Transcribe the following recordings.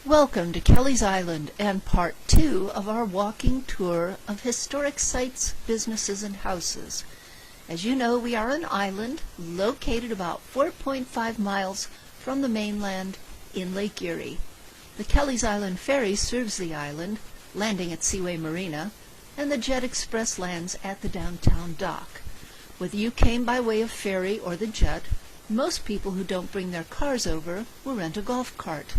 Welcome to Kelleys Island and part 2 of our walking tour of historic sites, businesses, and houses. As you know, we are an island located about 4.5 miles from the mainland in Lake Erie. The Kelleys Island Ferry serves the island, landing at Seaway Marina, and the Jet Express lands at the downtown dock. Whether you came by way of ferry or the jet, most people who don't bring their cars over will rent a golf cart.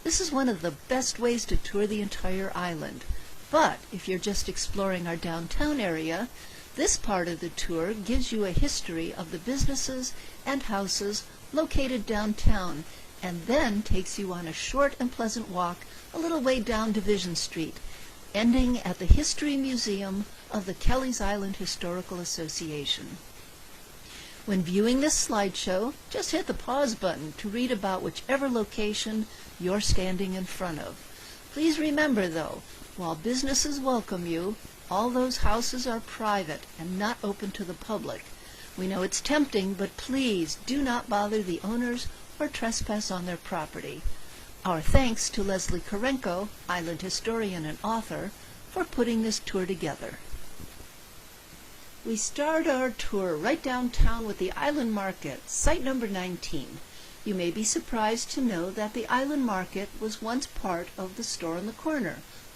This is one of the best ways to tour the entire island. But if you're just exploring our downtown area, this part of the tour gives you a history of the businesses and houses located downtown, and then takes you on a short and pleasant walk a little way down Division Street, ending at the History Museum of the Kelleys Island Historical Association. When viewing this slideshow, just hit the pause button to read about whichever location you're standing in front of. Please remember, though, while businesses welcome you, all those houses are private and not open to the public. We know it's tempting, but please do not bother the owners or trespass on their property. Our thanks to Leslie Karenko, island historian and author, for putting this tour together. We start our tour right downtown with the Island Market, site number 19. You may be surprised to know that the Island Market was once part of the store on the corner,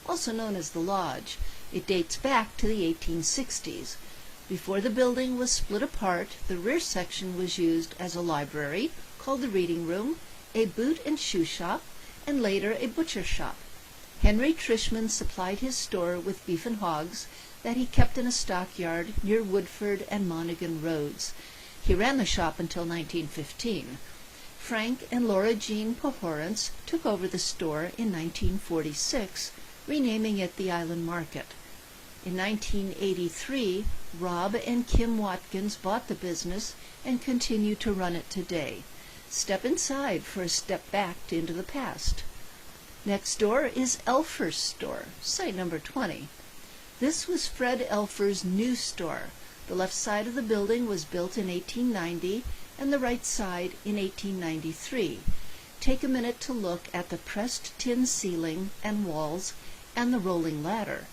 also known as the Lodge. It dates back to the 1860s. Before the building was split apart, the rear section was used as a library, called the Reading Room, a boot and shoe shop, and later a butcher shop. Henry Trishman supplied his store with beef and hogs that he kept in a stockyard near Woodford and Monaghan Roads. He ran the shop until 1915. Frank and Laura Jean Pohorence took over the store in 1946, renaming it the Island Market. In 1983, Rob and Kim Watkins bought the business and continue to run it today. Step inside for a step back into the past. Next door is Elfer's store, site number 20. This was Fred Elfer's new store. The left side of the building was built in 1890 and the right side in 1893. Take a minute to look at the pressed tin ceiling and walls and the rolling ladder.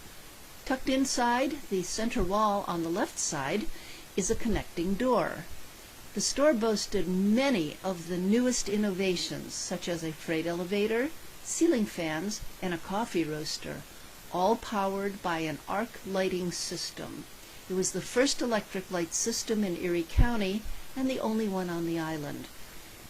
Tucked inside the center wall on the left side is a connecting door. The store boasted many of the newest innovations, such as a freight elevator, ceiling fans, and a coffee roaster, all powered by an arc lighting system. It was the first electric light system in Erie County and the only one on the island.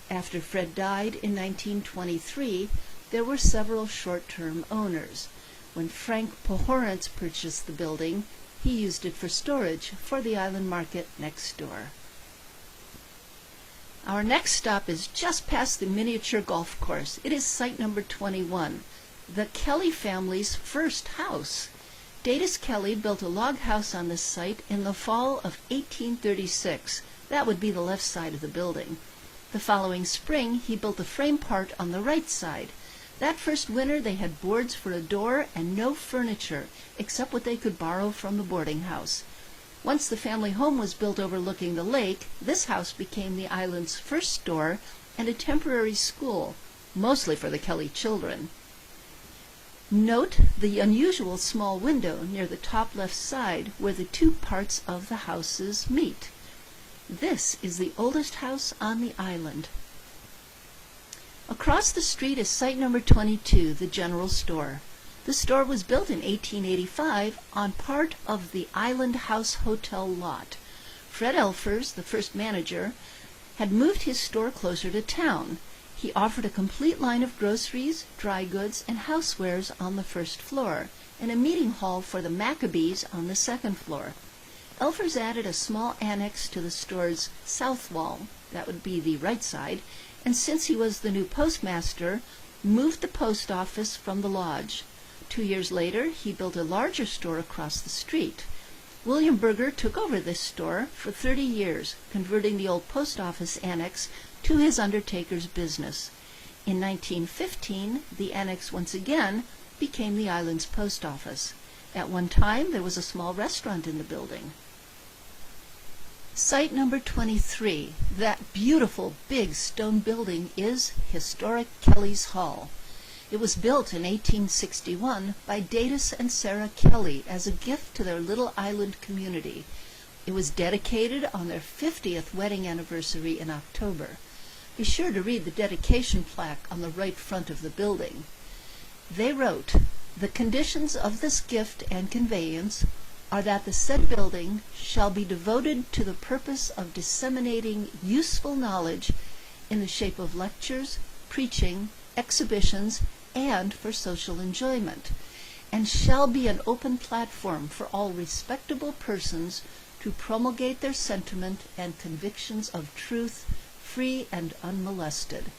After Fred died in 1923, there were several short-term owners. When Frank Pohorence purchased the building, he used it for storage for the Island Market next door. Our next stop is just past the miniature golf course. It is site number 21, the Kelly family's first house. Datus Kelly built a log house on this site in the fall of 1836. That would be the left side of the building. The following spring, he built the frame part on the right side. That first winter, they had boards for a door and no furniture, except what they could borrow from the boarding house. Once the family home was built overlooking the lake, this house became the island's first store and a temporary school, mostly for the Kelly children. Note the unusual small window near the top left side where the two parts of the houses meet. This is the oldest house on the island. Across the street is site number 22, the general store. The store was built in 1885 on part of the Island House Hotel lot. Fred Elfers, the first manager, had moved his store closer to town. He offered a complete line of groceries, dry goods, and housewares on the first floor, and a meeting hall for the Maccabees on the second floor. Elfers added a small annex to the store's south wall, that would be the right side, and since he was the new postmaster, moved the post office from the lodge. 2 years later, he built a larger store across the street. William Berger took over this store for 30 years, converting the old post office annex to his undertaker's business. In 1915, the annex once again became the island's post office. At one time, there was a small restaurant in the building. Site number 23, that beautiful big stone building, is historic Kelleys Hall. It was built in 1861 by Datus and Sarah Kelly as a gift to their little island community. It was dedicated on their 50th wedding anniversary in October. Be sure to read the dedication plaque on the right front of the building. They wrote, "The conditions of this gift and conveyance are that the said building shall be devoted to the purpose of disseminating useful knowledge in the shape of lectures, preaching, exhibitions, and for social enjoyment, and shall be an open platform for all respectable persons to promulgate their sentiment and convictions of truth, free and unmolested."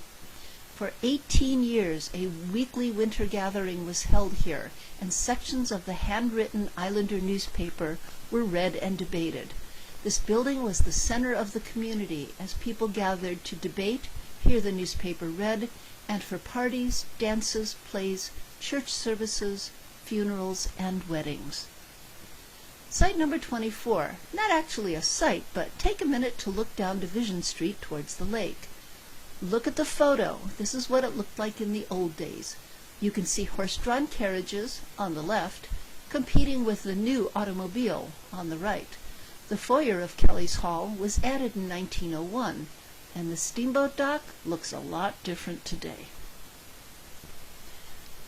For 18 years, a weekly winter gathering was held here, and sections of the handwritten Islander newspaper were read and debated. This building was the center of the community as people gathered to debate, hear the newspaper read, and for parties, dances, plays, church services, funerals, and weddings. Site number 24. Not actually a site, but take a minute to look down Division Street towards the lake. Look at the photo. This is what it looked like in the old days. You can see horse-drawn carriages on the left competing with the new automobile on the right. The foyer of Kelleys Hall was added in 1901, and the steamboat dock looks a lot different today.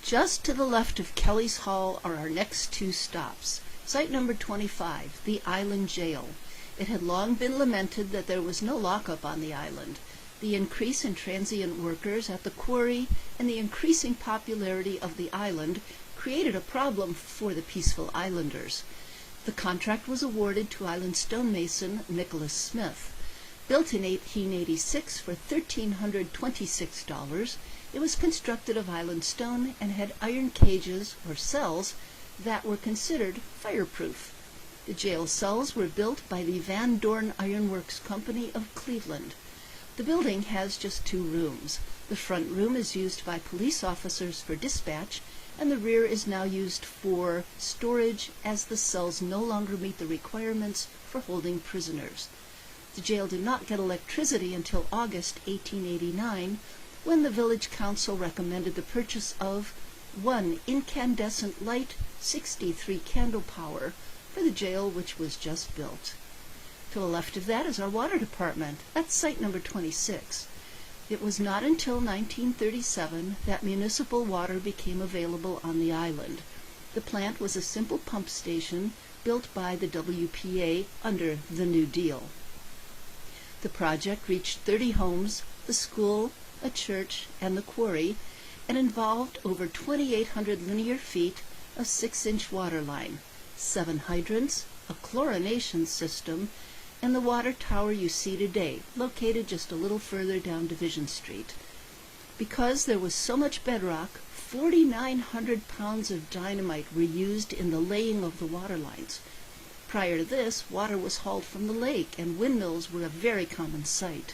Just to the left of Kelleys Hall are our next two stops. Site number 25, the Island Jail. It had long been lamented that there was no lockup on the island. The increase in transient workers at the quarry and the increasing popularity of the island created a problem for the peaceful islanders. The contract was awarded to island stonemason Nicholas Smith. Built in 1886 for $1,326, it was constructed of island stone and had iron cages, or cells, that were considered fireproof. The jail cells were built by the Van Dorn Iron Works Company of Cleveland. The building has just 2 rooms. The front room is used by police officers for dispatch, and the rear is now used for storage as the cells no longer meet the requirements for holding prisoners. The jail did not get electricity until August 1889, when the village council recommended the purchase of 1 incandescent light, 63 candle power, for the jail, which was just built. To the left of that is our water department. That's site number 26. It was not until 1937 that municipal water became available on the island. The plant was a simple pump station built by the WPA under the New Deal. The project reached 30 homes, the school, a church, and the quarry, and involved over 2,800 linear feet of 6-inch water line, 7 hydrants, a chlorination system, and the water tower you see today, located just a little further down Division Street. Because there was so much bedrock, 4,900 pounds of dynamite were used in the laying of the water lines. Prior to this, water was hauled from the lake, and windmills were a very common sight.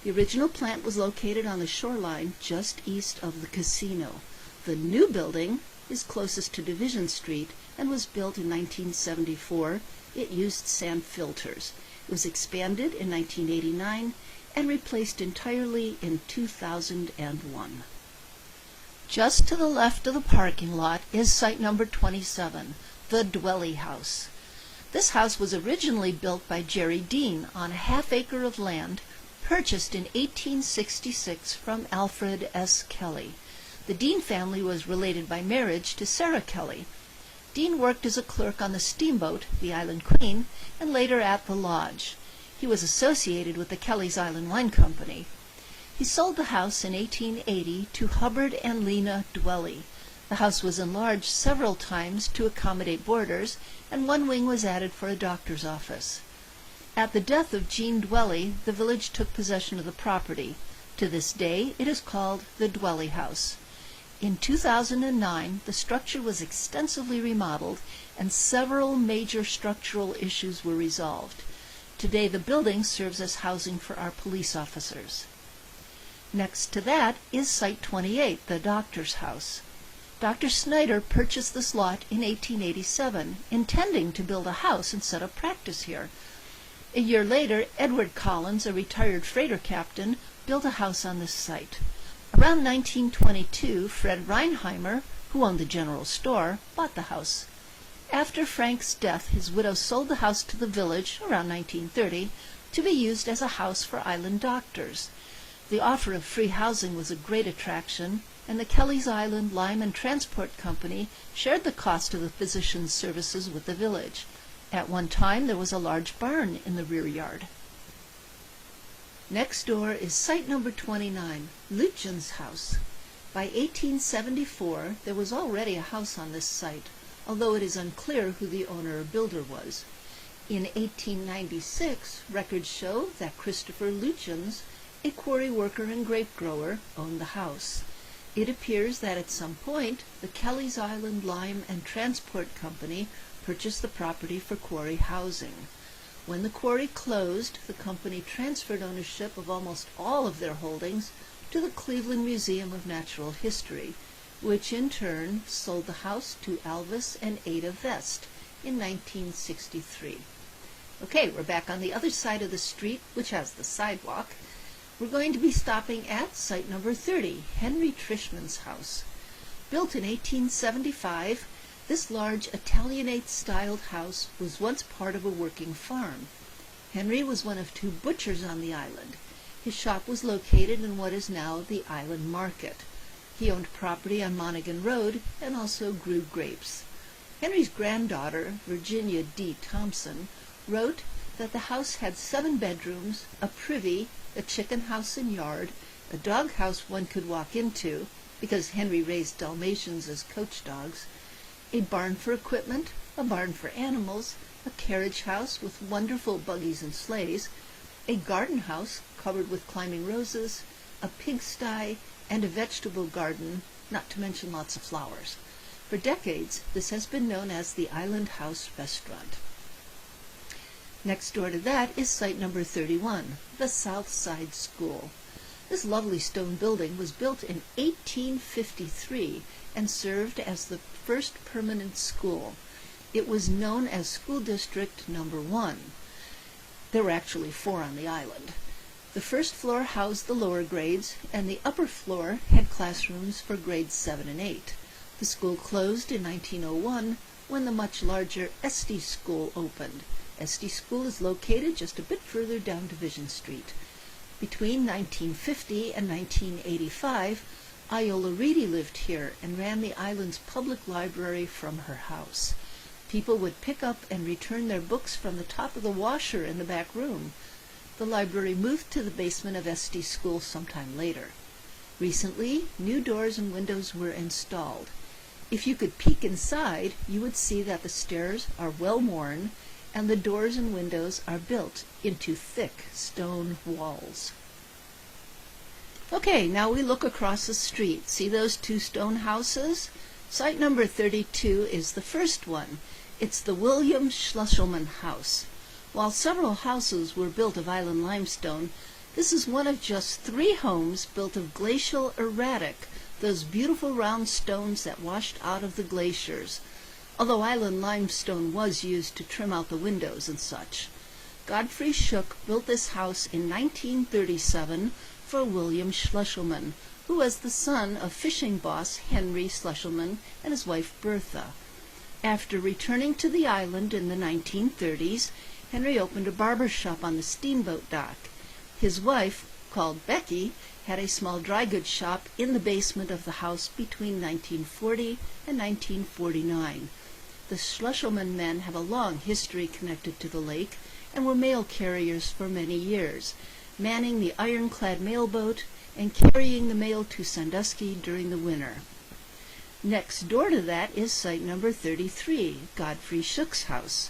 The original plant was located on the shoreline just east of the casino. The new building is closest to Division Street and was built in 1974. It used sand filters. It was expanded in 1989 and replaced entirely in 2001. Just to the left of the parking lot is site number 27, the Dwelly House. This house was originally built by Jerry Dean on a half-acre of land purchased in 1866 from Alfred S. Kelly. The Dean family was related by marriage to Sarah Kelly. Dean worked as a clerk on the steamboat, the Island Queen, and later at the lodge. He was associated with the Kelleys Island Wine Company. He sold the house in 1880 to Hubbard and Lena Dwelly. The house was enlarged several times to accommodate boarders, and one wing was added for a doctor's office. At the death of Jean Dwelly, the village took possession of the property. To this day, it is called the Dwelly House. In 2009, the structure was extensively remodeled, and several major structural issues were resolved. Today, the building serves as housing for our police officers. Next to that is Site 28, the doctor's house. Dr. Snyder purchased this lot in 1887, intending to build a house and set up practice here. A year later, Edward Collins, a retired freighter captain, built a house on this site. Around 1922, Fred Reinheimer, who owned the general store, bought the house. After Frank's death, his widow sold the house to the village around 1930 to be used as a house for island doctors. The offer of free housing was a great attraction, and the Kelleys Island Lime and Transport Company shared the cost of the physician's services with the village. At one time, there was a large barn in the rear yard. Next door is site number 29, Luetjen's house. By 1874, there was already a house on this site, although it is unclear who the owner or builder was. In 1896, records show that Christopher Luetjens, a quarry worker and grape grower, owned the house. It appears that at some point, the Kelleys Island Lime and Transport Company purchased the property for quarry housing. When the quarry closed, the company transferred ownership of almost all of their holdings to the Cleveland Museum of Natural History, which in turn sold the house to Alvis and Ada Vest in 1963. Okay, we're back on the other side of the street, which has the sidewalk. We're going to be stopping at site number 30, Henry Trishman's house. Built in 1875, this large Italianate-styled house was once part of a working farm. Henry was one of two butchers on the island. His shop was located in what is now the Island Market. He owned property on Monaghan Road and also grew grapes. Henry's granddaughter, Virginia D. Thompson, wrote that the house had 7 bedrooms, a privy, a chicken house and yard, a dog house one could walk into, because Henry raised Dalmatians as coach dogs, a barn for equipment, a barn for animals, a carriage house with wonderful buggies and sleighs, a garden house covered with climbing roses, a pigsty, and a vegetable garden, not to mention lots of flowers. For decades, this has been known as the Island House Restaurant. Next door to that is site number 31, the South Side School. This lovely stone building was built in 1853 and served as the first permanent school. It was known as School District Number 1. There were actually 4 on the island. The first floor housed the lower grades, and the upper floor had classrooms for grades 7 and 8. The school closed in 1901 when the much larger Esty School opened. Esty School is located just a bit further down Division Street. Between 1950 and 1985, Iola Reedy lived here and ran the island's public library from her house. People would pick up and return their books from the top of the washer in the back room. The library moved to the basement of Esty School sometime later. Recently, new doors and windows were installed. If you could peek inside, you would see that the stairs are well worn and the doors and windows are built into thick stone walls. Okay, now we look across the street. See those 2 stone houses? Site number 32 is the first one. It's the William Schlusselman house. While several houses were built of island limestone, this is one of just 3 homes built of glacial erratic, those beautiful round stones that washed out of the glaciers, although island limestone was used to trim out the windows and such. Godfrey Shook built this house in 1937 for William Schlusselman, who was the son of fishing boss Henry Schlusselman and his wife Bertha. After returning to the island in the 1930s, Henry opened a barber shop on the steamboat dock. His wife, called Becky, had a small dry goods shop in the basement of the house between 1940 and 1949. The Schlusselman men have a long history connected to the lake and were mail carriers for many years, manning the ironclad mailboat and carrying the mail to Sandusky during the winter. Next door to that is site number 33, Godfrey Shook's house.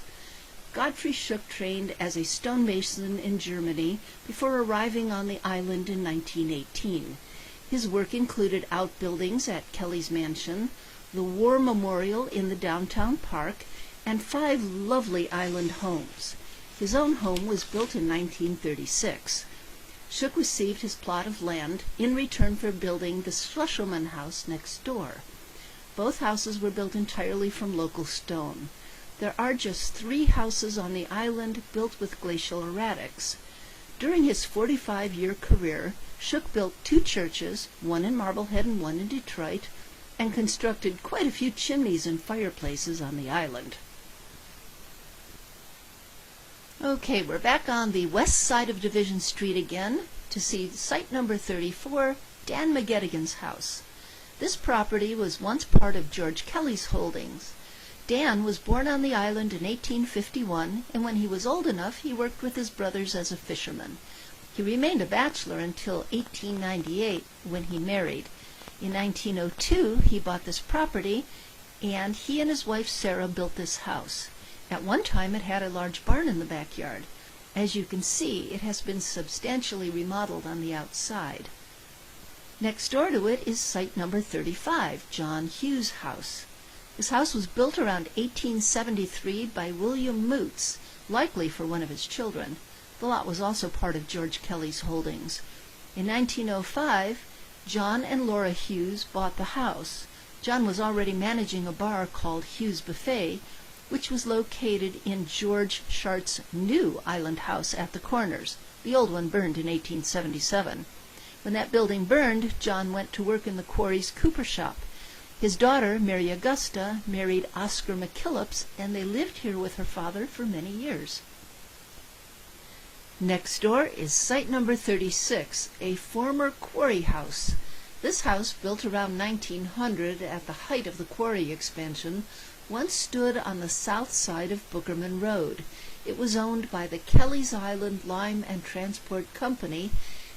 Godfrey Shook trained as a stonemason in Germany before arriving on the island in 1918. His work included outbuildings at Kelleys Mansion, the War Memorial in the downtown park, and 5 lovely island homes. His own home was built in 1936. Shook received his plot of land in return for building the Schlusselman house next door. Both houses were built entirely from local stone. There are just 3 houses on the island built with glacial erratics. During his 45-year career, Shook built 2 churches, one in Marblehead and one in Detroit, and constructed quite a few chimneys and fireplaces on the island. Okay, we're back on the west side of Division Street again to see site number 34, Dan McGettigan's house. This property was once part of George Kelleys' holdings. Dan was born on the island in 1851, and when he was old enough, he worked with his brothers as a fisherman. He remained a bachelor until 1898, when he married. In 1902, he bought this property, and he and his wife Sarah built this house. At one time, it had a large barn in the backyard. As you can see, it has been substantially remodeled on the outside. Next door to it is site number 35, John Hughes' house. This house was built around 1873 by William Moots, likely for one of his children. The lot was also part of George Kelleys' holdings. In 1905, John and Laura Hughes bought the house. John was already managing a bar called Hughes Buffet, which was located in George Shart's new island house at the Corners. The old one burned in 1877. When that building burned, John went to work in the quarry's cooper shop. His daughter, Mary Augusta, married Oscar McKillips, and they lived here with her father for many years. Next door is site number 36, a former quarry house. This house, built around 1900 at the height of the quarry expansion, once stood on the south side of Bookerman Road. It was owned by the Kelleys Island Lime and Transport Company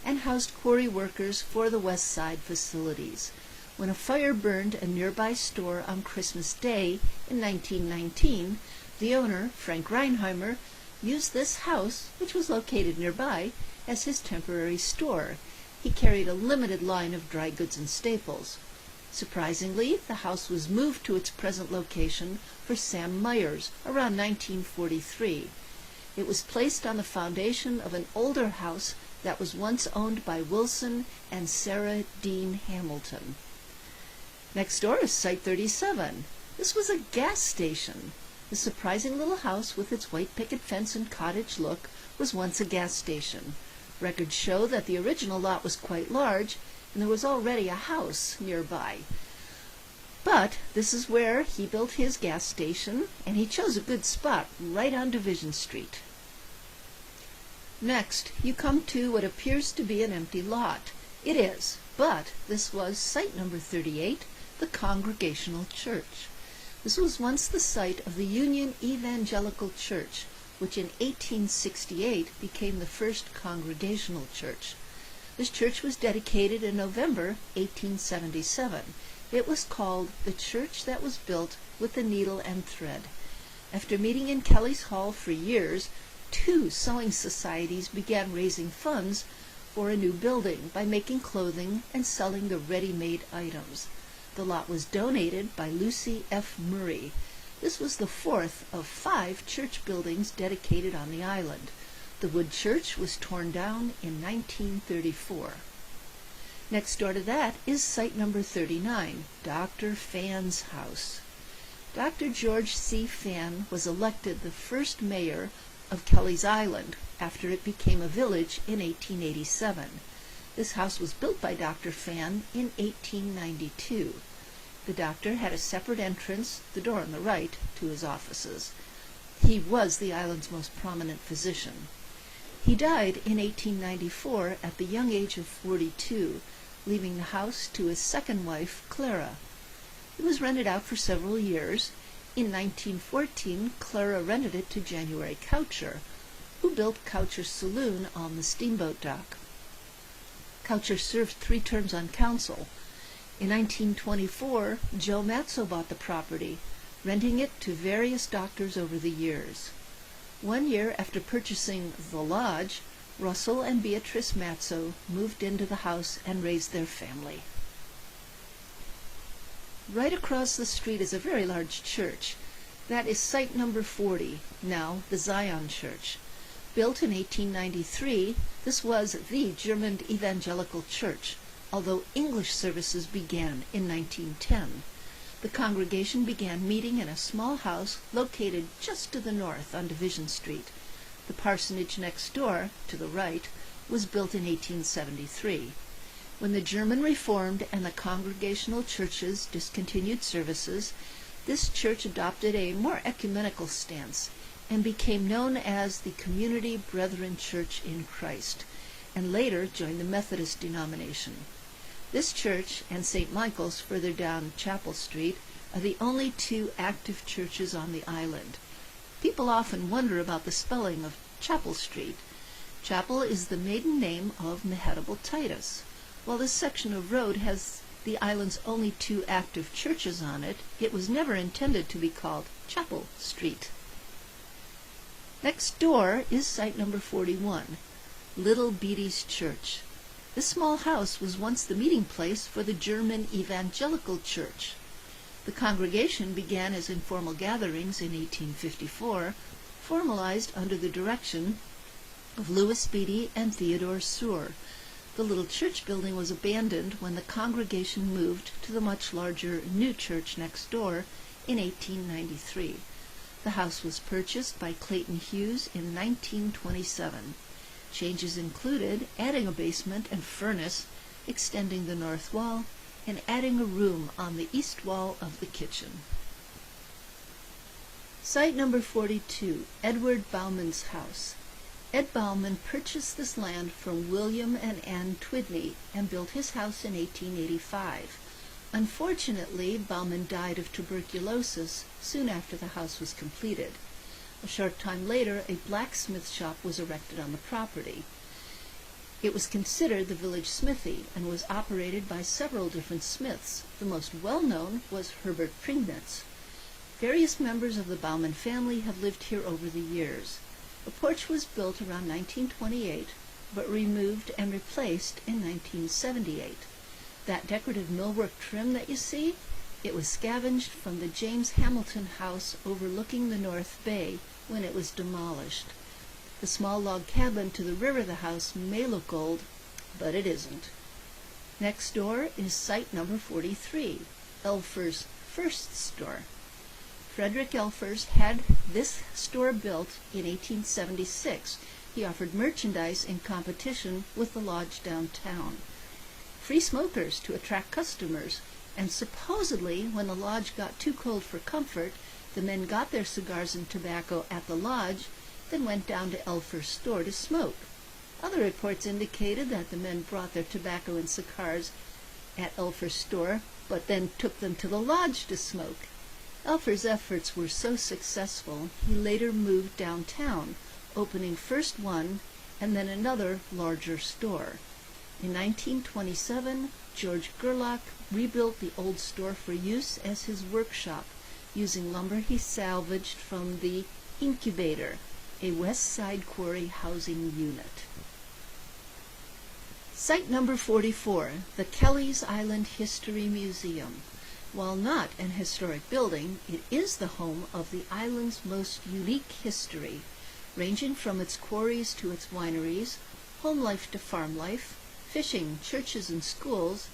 and housed quarry workers for the west side facilities. When a fire burned a nearby store on Christmas Day in 1919, the owner, Frank Reinheimer, used this house, which was located nearby, as his temporary store. He carried a limited line of dry goods and staples. Surprisingly, the house was moved to its present location for Sam Myers around 1943. It was placed on the foundation of an older house that was once owned by Wilson and Sarah Dean Hamilton. Next door is site 37. This was a gas station. The surprising little house with its white picket fence and cottage look was once a gas station. Records show that the original lot was quite large, and there was already a house nearby. But this is where he built his gas station, and he chose a good spot right on Division Street. Next, you come to what appears to be an empty lot. It is, but this was site number 38, the Congregational Church. This was once the site of the Union Evangelical Church, which in 1868 became the first Congregational Church. This church was dedicated in November 1877. It was called the Church That Was Built with the Needle and Thread. After meeting in Kelleys Hall for years, 2 sewing societies began raising funds for a new building by making clothing and selling the ready-made items. The lot was donated by Lucy F. Murray. This was the 4th of 5 church buildings dedicated on the island. The wood church was torn down in 1934. Next door to that is site number 39, Dr. Phan's house. Dr. George C. Phan was elected the first mayor of Kelleys Island after it became a village in 1887. This house was built by Dr. Phan in 1892. The doctor had a separate entrance, the door on the right, to his offices. He was the island's most prominent physician. He died in 1894 at the young age of 42, leaving the house to his second wife, Clara. It was rented out for several years. In 1914, Clara rented it to January Coucher, who built Coucher's Saloon on the steamboat dock. Coucher served 3 terms on council. In 1924, Joe Matzo bought the property, renting it to various doctors over the years. 1 year after purchasing the lodge, Russell and Beatrice Matzo moved into the house and raised their family. Right across the street is a very large church. That is site number 40, now the Zion Church. Built in 1893, this was the German Evangelical Church, although English services began in 1910. The congregation began meeting in a small house located just to the north on Division Street. The parsonage next door, to the right, was built in 1873. When the German Reformed and the Congregational churches discontinued services, this church adopted a more ecumenical stance and became known as the Community Brethren Church in Christ, and later joined the Methodist denomination. This church and St. Michael's further down Chapel Street are the only two active churches on the island. People often wonder about the spelling of Chapel Street. Chapel is the maiden name of Mehetabel Titus. While this section of road has the island's only two active churches on it, it was never intended to be called Chapel Street. Next door is site number 41, Little Beatty's Church. This small house was once the meeting place for the German Evangelical Church. The congregation began as informal gatherings in 1854, formalized under the direction of Louis Beatty and Theodore Suhr. The little church building was abandoned when the congregation moved to the much larger new church next door in 1893. The house was purchased by Clayton Hughes in 1927. Changes included adding a basement and furnace, extending the north wall, and adding a room on the east wall of the kitchen. Site number 42, Edward Bauman's house. Ed Bauman purchased this land from William and Ann Twidney and built his house in 1885. Unfortunately, Bauman died of tuberculosis soon after the house was completed. A short time later, a blacksmith shop was erected on the property. It was considered the village smithy and was operated by several different smiths. The most well-known was Herbert Prignitz. Various members of the Bauman family have lived here over the years. A porch was built around 1928, but removed and replaced in 1978. That decorative millwork trim that you see, it was scavenged from the James Hamilton house overlooking the North Bay when it was demolished. The small log cabin to the rear of the house may look old, but it isn't. Next door is site number 43, Elfer's first store. Frederick Elfers had this store built in 1876. He offered merchandise in competition with the lodge downtown. Free smokers to attract customers, and supposedly when the lodge got too cold for comfort, the men got their cigars and tobacco at the lodge, then went down to Elfer's store to smoke. Other reports indicated that the men brought their tobacco and cigars at Elfer's store, but then took them to the lodge to smoke. Elfer's efforts were so successful, he later moved downtown, opening first one and then another larger store. In 1927, George Gerlach rebuilt the old store for use as his workshop, using lumber he salvaged from the Incubator, a West Side quarry housing unit. Site number 44, the Kelleys Island History Museum. While not an historic building, it is the home of the island's most unique history, ranging from its quarries to its wineries, home life to farm life, fishing, churches, and schools,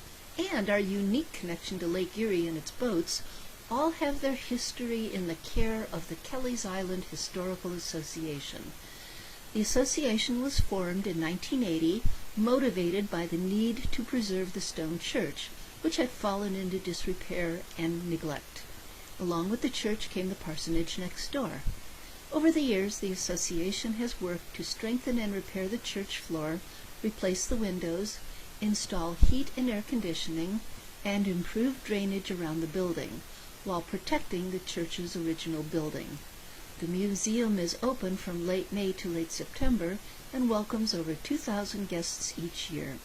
and our unique connection to Lake Erie and its boats, all have their history in the care of the Kelleys Island Historical Association. The association was formed in 1980, motivated by the need to preserve the stone church, which had fallen into disrepair and neglect. Along with the church came the parsonage next door. Over the years, the association has worked to strengthen and repair the church floor, replace the windows, install heat and air conditioning, and improve drainage around the building, while protecting the church's original building. The museum is open from late May to late September and welcomes over 2,000 guests each year.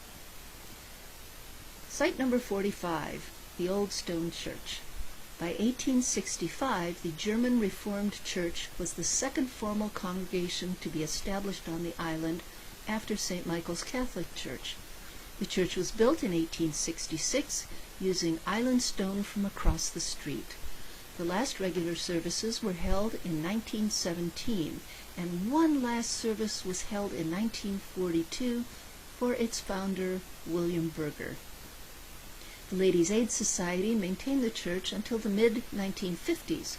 Site number 45, the Old Stone Church. By 1865, the German Reformed Church was the second formal congregation to be established on the island after St. Michael's Catholic Church. The church was built in 1866 using island stone from across the street. The last regular services were held in 1917, and one last service was held in 1942 for its founder, William Berger. The Ladies' Aid Society maintained the church until the mid-1950s.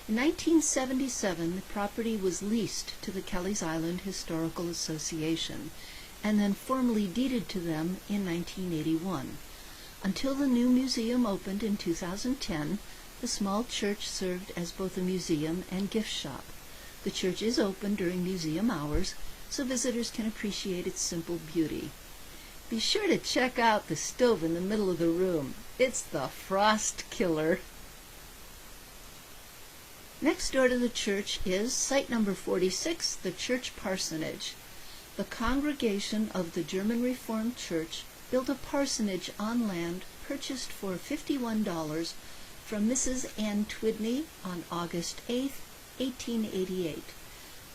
In 1977, the property was leased to the Kelleys Island Historical Association. and then formally deeded to them in 1981. Until the new museum opened in 2010, the small church served as both a museum and gift shop. The church is open during museum hours, so visitors can appreciate its simple beauty. Be sure to check out the stove in the middle of the room. It's the frost killer. Next door to the church is site number 46, the church parsonage. The congregation of the German Reformed Church built a parsonage on land purchased for $51 from Mrs. Ann Twidney on August 8, 1888.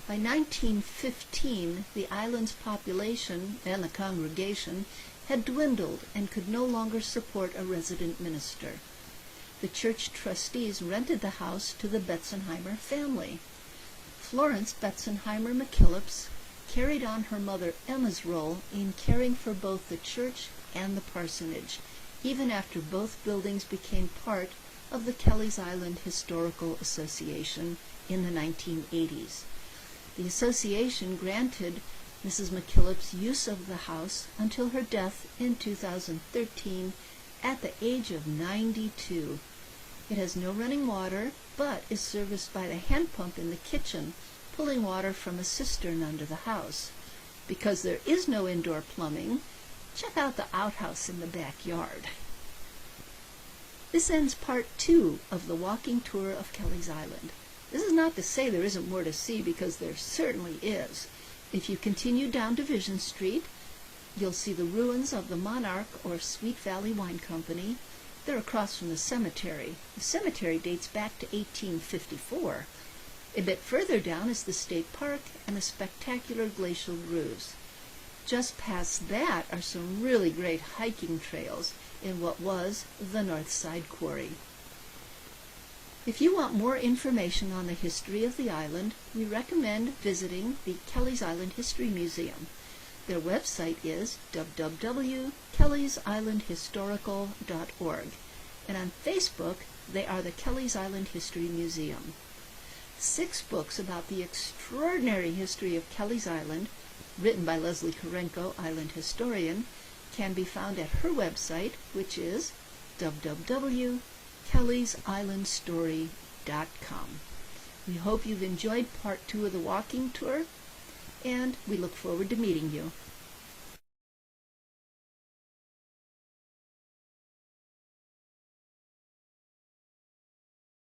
By 1915, the island's population and the congregation had dwindled and could no longer support a resident minister. The church trustees rented the house to the Betzenheimer family. Florence Betzenheimer McKillips carried on her mother Emma's role in caring for both the church and the parsonage, even after both buildings became part of the Kelleys Island Historical Association in the 1980s. The association granted Mrs. McKillips use of the house until her death in 2013 at the age of 92. It has no running water, but is serviced by the hand pump in the kitchen, pulling water from a cistern under the house. Because there is no indoor plumbing, check out the outhouse in the backyard. This ends part 2 of the walking tour of Kelleys Island. This is not to say there isn't more to see, because there certainly is. If you continue down Division Street, you'll see the ruins of the Monarch or Sweet Valley Wine Company. They're across from the cemetery. The cemetery dates back to 1854. A bit further down is the state park and the spectacular glacial grooves. Just past that are some really great hiking trails in what was the North Side Quarry. If you want more information on the history of the island, we recommend visiting the Kelleys Island History Museum. Their website is www.kelleysislandhistorical.org, and on Facebook they are the Kelleys Island History Museum. 6 books about the extraordinary history of Kelleys Island, written by Leslie Karenko, island historian, can be found at her website, which is www.kelleysislandstory.com. We hope you've enjoyed part 2 of the walking tour, and we look forward to meeting you.